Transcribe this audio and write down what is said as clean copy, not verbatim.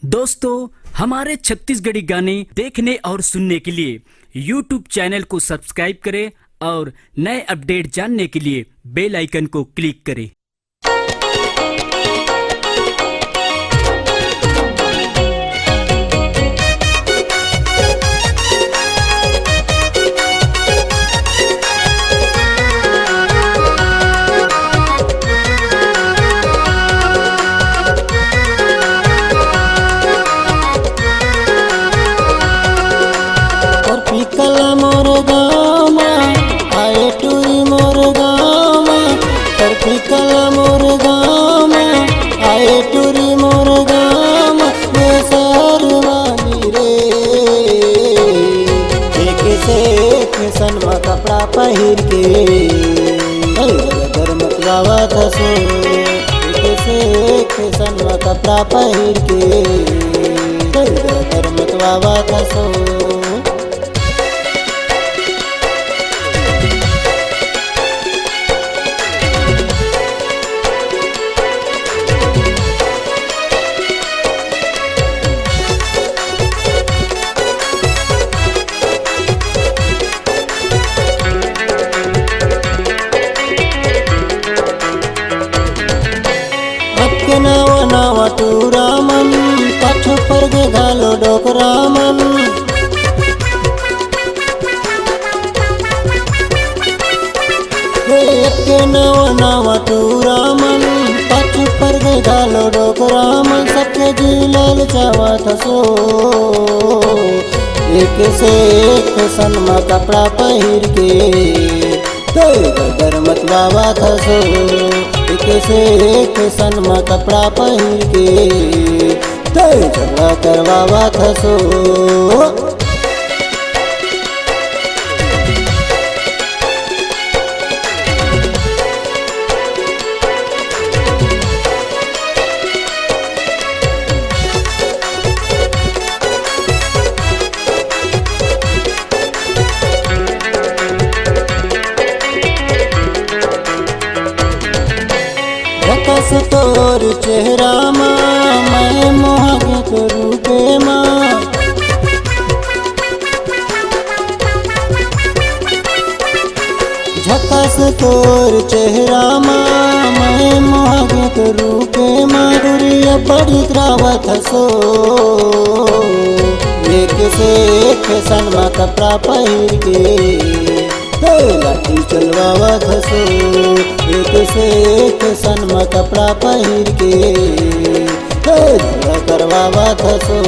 दोस्तों, हमारे छत्तीसगढ़ी गाने देखने और सुनने के लिए YouTube चैनल को सब्सक्राइब करें और नए अपडेट जानने के लिए बेल आइकन को क्लिक करें। मोर गाँव आए टूरी मोर गाँव पिकल मोर गाँव आए टूरी मोर गाँव सर वाली रे एक से एक सनमा कपड़ा पहिर के धर्म गावत सो एक से एक सनमा कपड़ा पहिर के धर्म गावत सो। नवा नवा टूरामन पाछो पर गे घालो डोकरामन के नवा नवा टूरामन पाछो पर गे घालो डोकरामन सबके जिलल चावत सो एक से एक सनमा कपड़ा पहिर के धर्मत बाबा थसो एक से एक सनमा कपड़ा पहिर के झगड़ा करवावा थसो। झकस तोर चेहरा मैं मोहगे तो रूपे झकस तोर चेहरा मैं मोहगे तो रूपे दुरिया बड़ी द्रावत सो एक से एक सनमा कपड़ा पहिर के लाठी चलवावा थसो एक से एक सनमा कपड़ा पहिर के करवावा थसो।